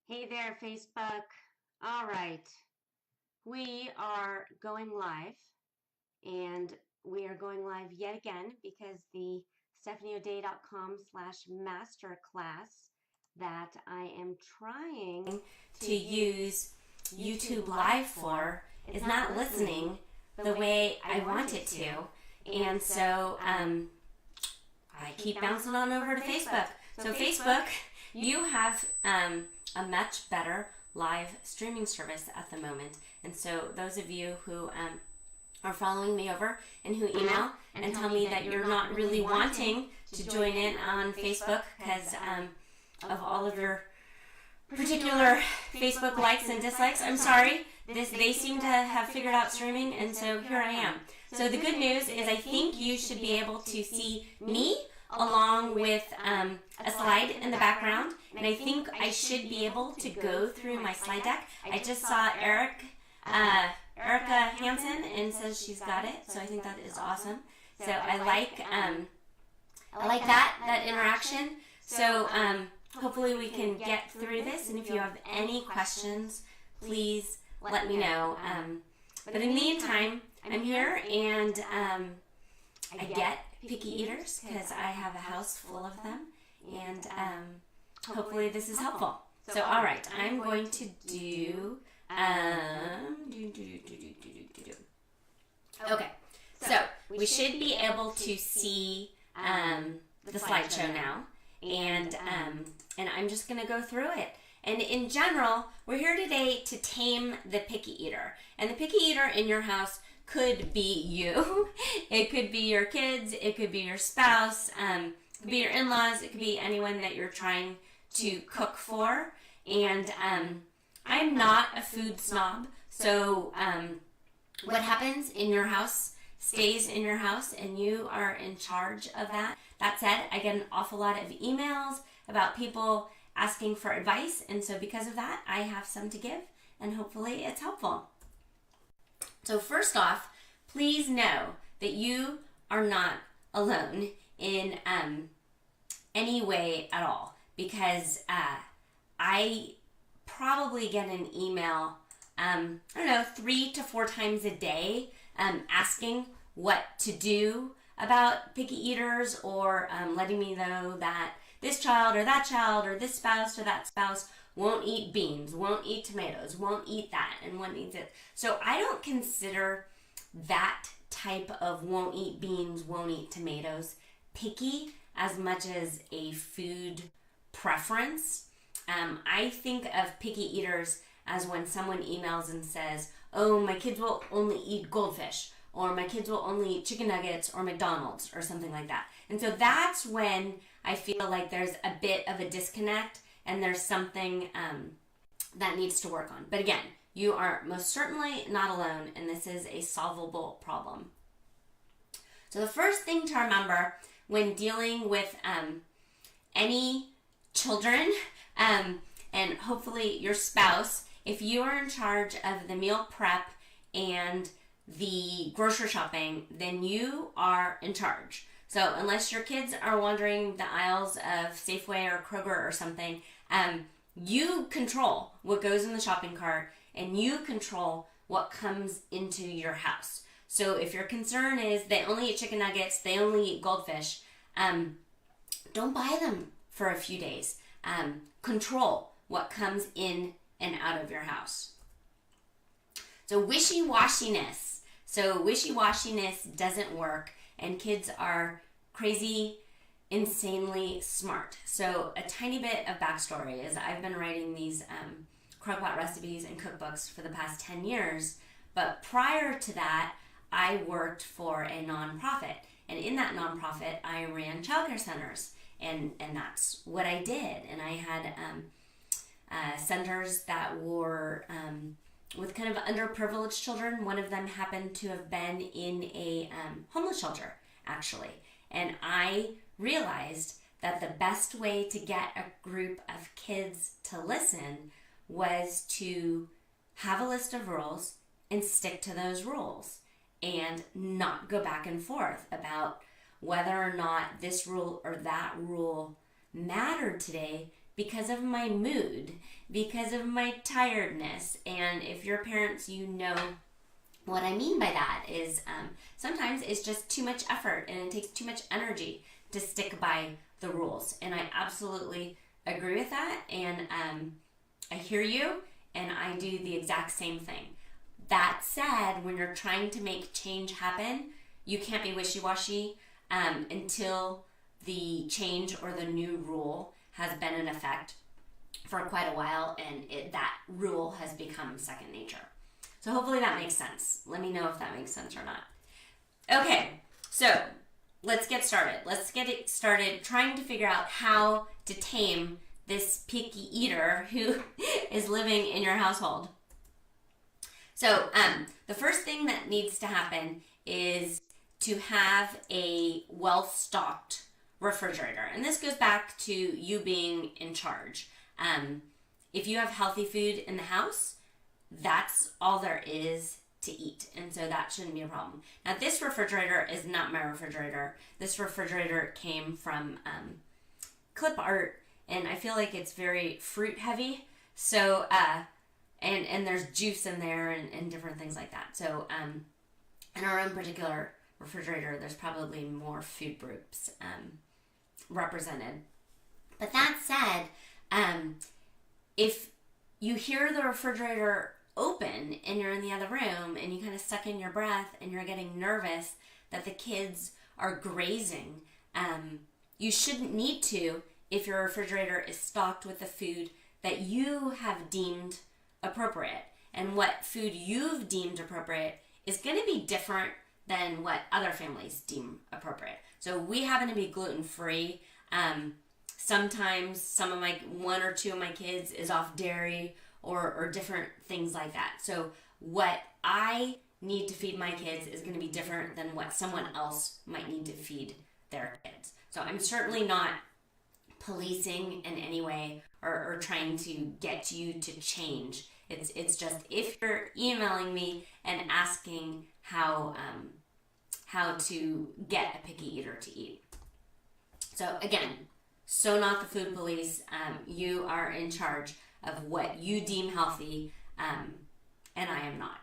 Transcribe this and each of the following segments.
Hey there, Facebook. All right, we are going live, and we are going live yet again because the stephanieoday.com/masterclass that I am trying to use YouTube Live for is not listening the way I want it to. And so I keep bouncing on over to Facebook. So Facebook, you have a much better live streaming service at the moment. And so those of you who are following me over and who email and tell me that you're not really wanting to join in on Facebook because of all of your particular Facebook likes and dislikes, I'm sorry. They seem to have figured out streaming, and so here I am. So the good news is I think you should be able to see me along with a slide in the background, and I think I should be able to go through my slide deck. I just saw Erica Hansen, and says she's got it, so I think that is awesome. So I like that interaction. So hopefully we can get through this, and if you have any questions, please let me know. But in the meantime, I'm here, and I get picky eaters because I have a house full of them, and hopefully this is helpful. So all right, I'm going to do okay. So we should be able to see the slideshow now, and I'm just going to go through it. And in general, we're here today to tame the picky eater. And the picky eater in your house could be you. It could be your kids. It could be your spouse. It could be your in-laws. It could be anyone that you're trying to cook for. And I'm not a food snob. So what happens in your house stays in your house, and you are in charge of that. That said, I get an awful lot of emails about people asking for advice. And so because of that, I have some to give, and hopefully it's helpful. So first off, please know that you are not alone in any way at all, because I probably get an email, 3 to 4 times a day asking what to do about picky eaters, or letting me know that this child or this spouse or that spouse won't eat beans, won't eat tomatoes, won't eat that, and won't eat it. So I don't consider that type of won't eat beans, won't eat tomatoes picky as much as a food preference. I think of picky eaters as when someone emails and says, oh, my kids will only eat goldfish, or my kids will only eat chicken nuggets or McDonald's or something like that. And so that's when I feel like there's a bit of a disconnect, and there's something that needs to work on. But again, you are most certainly not alone, and this is a solvable problem. So the first thing to remember when dealing with any children, and hopefully your spouse, if you are in charge of the meal prep and the grocery shopping, then you are in charge. So unless your kids are wandering the aisles of Safeway or Kroger or something, you control what goes in the shopping cart, and you control what comes into your house. So if your concern is they only eat chicken nuggets, they only eat goldfish, don't buy them for a few days. Control what comes in and out of your house. So wishy-washiness. So wishy-washiness doesn't work, and kids are crazy, insanely smart. So a tiny bit of backstory is I've been writing these crockpot recipes and cookbooks for the past 10 years, but prior to that, I worked for a nonprofit, and in that nonprofit, I ran childcare centers, and that's what I did. And I had centers that were with kind of underprivileged children. One of them happened to have been in a homeless shelter, actually. And I realized that the best way to get a group of kids to listen was to have a list of rules and stick to those rules, and not go back and forth about whether or not this rule or that rule mattered today, because of my mood, because of my tiredness. And if you're parents, you know what I mean by that is sometimes it's just too much effort and it takes too much energy to stick by the rules. And I absolutely agree with that. And I hear you, and I do the exact same thing. That said, when you're trying to make change happen, you can't be wishy-washy until the change or the new rule has been in effect for quite a while, and that rule has become second nature. So hopefully that makes sense. Let me know if that makes sense or not. Okay, so let's get started. Let's get it started trying to figure out how to tame this picky eater who is living in your household. So the first thing that needs to happen is to have a well-stocked refrigerator. And this goes back to you being in charge. If you have healthy food in the house, that's all there is to eat. And so that shouldn't be a problem. Now, this refrigerator is not my refrigerator. This refrigerator came from Clip Art, and I feel like it's very fruit heavy. So, and there's juice in there and different things like that. So, in our own particular refrigerator, there's probably more food groups represented. But that said, if you hear the refrigerator open and you're in the other room and you kind of suck in your breath and you're getting nervous that the kids are grazing, you shouldn't need to if your refrigerator is stocked with the food that you have deemed appropriate. And what food you've deemed appropriate is going to be different than what other families deem appropriate. So we happen to be gluten-free. Sometimes one or two of my kids is off dairy or different things like that. So what I need to feed my kids is going to be different than what someone else might need to feed their kids. So I'm certainly not policing in any way or trying to get you to change. It's just if you're emailing me and asking how to get a picky eater to eat. So again, so not the food police. You are in charge of what you deem healthy, and I am not.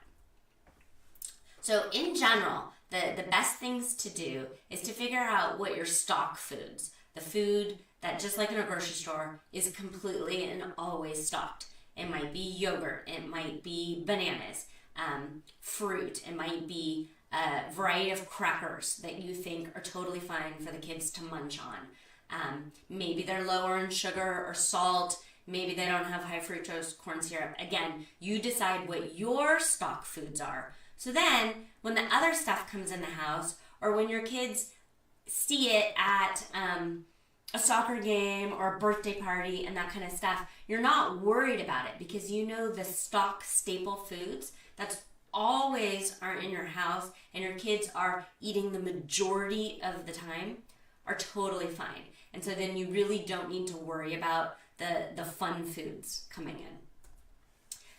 So in general, the best things to do is to figure out what your stock foods, the food that just like in a grocery store is completely and always stocked. It might be yogurt, it might be bananas, fruit, it might be a variety of crackers that you think are totally fine for the kids to munch on. Maybe they're lower in sugar or salt. Maybe they don't have high fructose corn syrup. Again, you decide what your stock foods are. So then, when the other stuff comes in the house, or when your kids see it at a soccer game or a birthday party and that kind of stuff, you're not worried about it because you know the stock staple foods that's always are in your house and your kids are eating the majority of the time are totally fine. And so then you really don't need to worry about the fun foods coming in.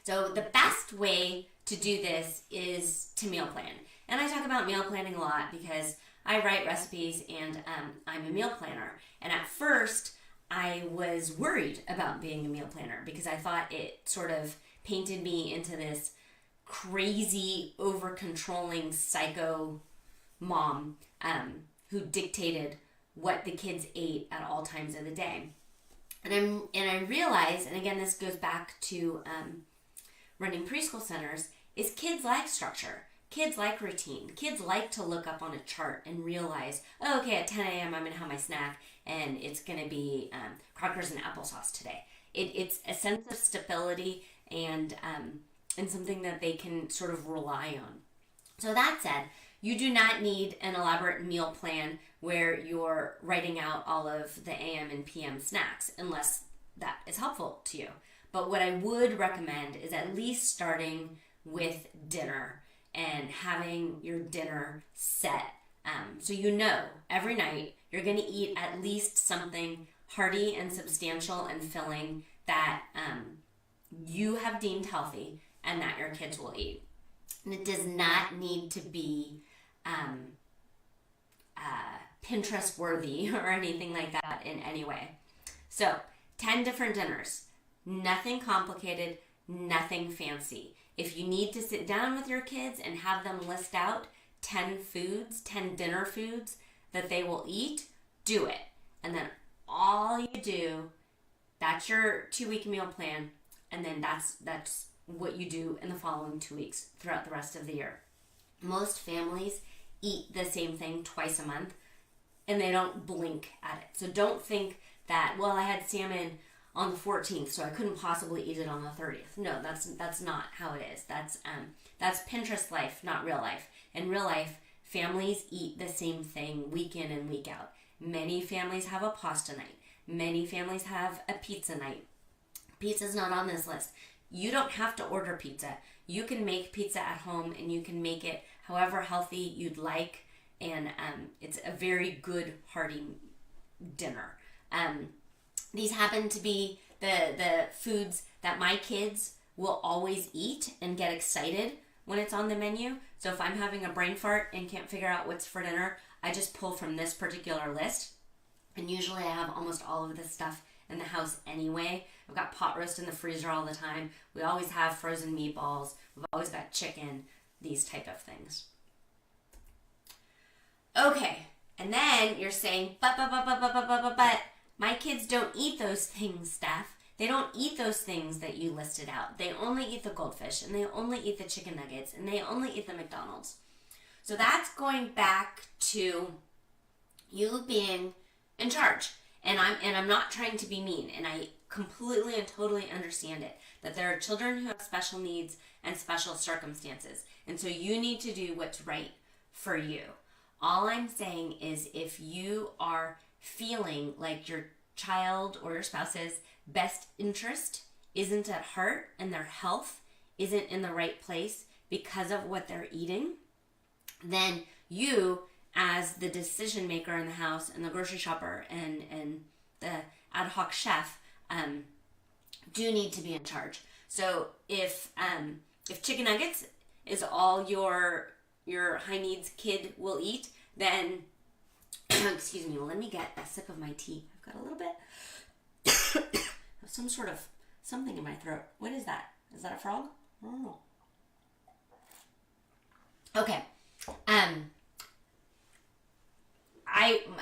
So the best way to do this is to meal plan. And I talk about meal planning a lot because I write recipes and I'm a meal planner. And at first, I was worried about being a meal planner because I thought it sort of painted me into this crazy, over-controlling psycho mom who dictated what the kids ate at all times of the day. And I realized, and again, this goes back to running preschool centers, is kids like structure. Kids like routine. Kids like to look up on a chart and realize, oh, okay, at 10 a.m. I'm going to have my snack, and it's going to be crackers and applesauce today. It's a sense of stability and something that they can sort of rely on. So that said, you do not need an elaborate meal plan where you're writing out all of the AM and PM snacks unless that is helpful to you. But what I would recommend is at least starting with dinner and having your dinner set. So you know every night you're going to eat at least something hearty and substantial and filling that you have deemed healthy and that your kids will eat. And it does not need to be Pinterest worthy or anything like that in any way. So 10 different dinners. Nothing complicated, nothing fancy. If you need to sit down with your kids and have them list out 10 foods, 10 dinner foods that they will eat, do it. And then all you do, that's your 2-week meal plan, and then that's what you do in the following 2 weeks throughout the rest of the year. Most families eat the same thing twice a month, and they don't blink at it. So don't think that, well, I had salmon on the 14th, so I couldn't possibly eat it on the 30th. No, that's not how it is. That's Pinterest life, not real life. In real life, families eat the same thing week in and week out. Many families have a pasta night. Many families have a pizza night. Pizza's not on this list. You don't have to order pizza. You can make pizza at home, and you can make it however healthy you'd like, and it's a very good, hearty dinner. These happen to be the foods that my kids will always eat and get excited when it's on the menu. So if I'm having a brain fart and can't figure out what's for dinner, I just pull from this particular list. And usually I have almost all of this stuff in the house anyway. I've got pot roast in the freezer all the time. We always have frozen meatballs. We've always got chicken, these type of things. Okay, and then you're saying, but, my kids don't eat those things, Steph. They don't eat those things that you listed out. They only eat the goldfish, and they only eat the chicken nuggets, and they only eat the McDonald's. So that's going back to you being in charge. And I'm not trying to be mean, and I completely and totally understand it, that there are children who have special needs and special circumstances. And so you need to do what's right for you. All I'm saying is, if you are feeling like your child or your spouse's best interest isn't at heart and their health isn't in the right place because of what they're eating, then you, as the decision maker in the house and the grocery shopper and the ad hoc chef, do need to be in charge. So if chicken nuggets is all your high needs kid will eat, then excuse me, let me get a sip of my tea. I've got a little bit of some sort of something in my throat. What is that? Is that a frog? I don't know. Okay.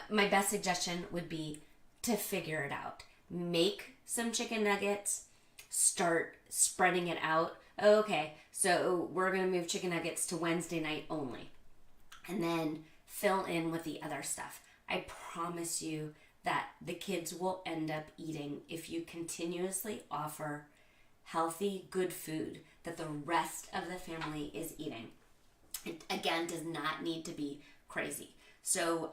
My best suggestion would be to figure it out. Make some chicken nuggets. Start spreading it out. Okay, so we're going to move chicken nuggets to Wednesday night only. And then fill in with the other stuff. I promise you that the kids will end up eating if you continuously offer healthy, good food that the rest of the family is eating. It, again, does not need to be crazy. So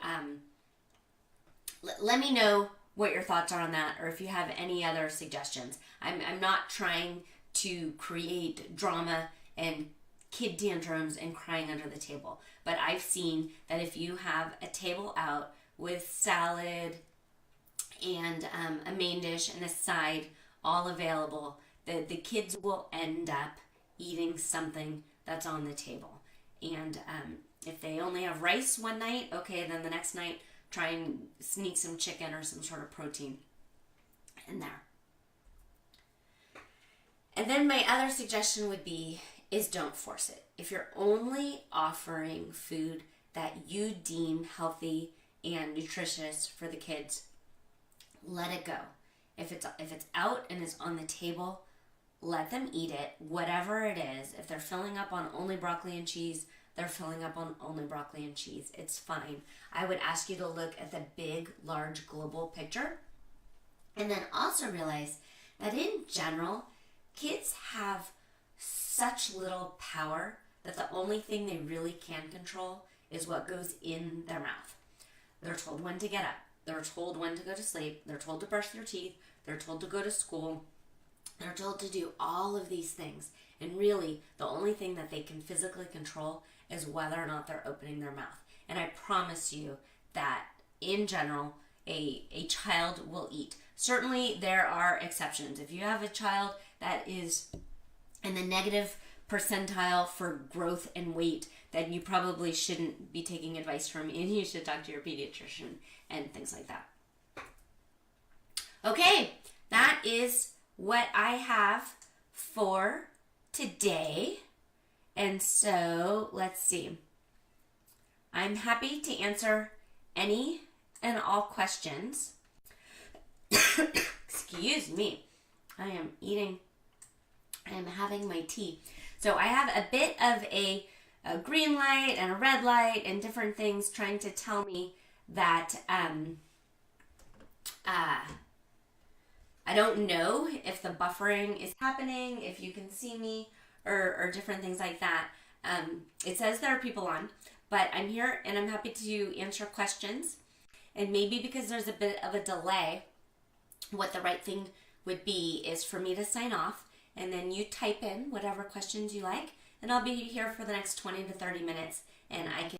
let me know what your thoughts are on that, or if you have any other suggestions. I'm not trying to create drama and kid tantrums and crying under the table. But I've seen that if you have a table out with salad and a main dish and a side all available, the kids will end up eating something that's on the table. And if they only have rice one night, okay, then the next night try and sneak some chicken or some sort of protein in there. And then my other suggestion would be is don't force it. If you're only offering food that you deem healthy and nutritious for the kids, let it go. If it's out and is on the table, let them eat it, whatever it is. If they're filling up on only broccoli and cheese, they're filling up on only broccoli and cheese. It's fine. I would ask you to look at the big, large global picture, and then also realize that in general, kids have such little power that the only thing they really can control is what goes in their mouth. They're told when to get up. They're told when to go to sleep. They're told to brush their teeth. They're told to go to school. They're told to do all of these things. And really, the only thing that they can physically control is whether or not they're opening their mouth. And I promise you that, in general, a child will eat. Certainly, there are exceptions. If you have a child that is in the negative percentile for growth and weight, then you probably shouldn't be taking advice from me, and you should talk to your pediatrician and things like that. Okay, that that is what I have for today. And so let's see. I'm happy to answer any and all questions. Excuse me. I am having my tea. So I have a bit of a green light and a red light and different things trying to tell me that I don't know if the buffering is happening, if you can see me, or different things like that. It says there are people on, but I'm here and I'm happy to answer questions. And maybe because there's a bit of a delay, what the right thing would be is for me to sign off, and then you type in whatever questions you like, and I'll be here for the next 20 to 30 minutes, and I can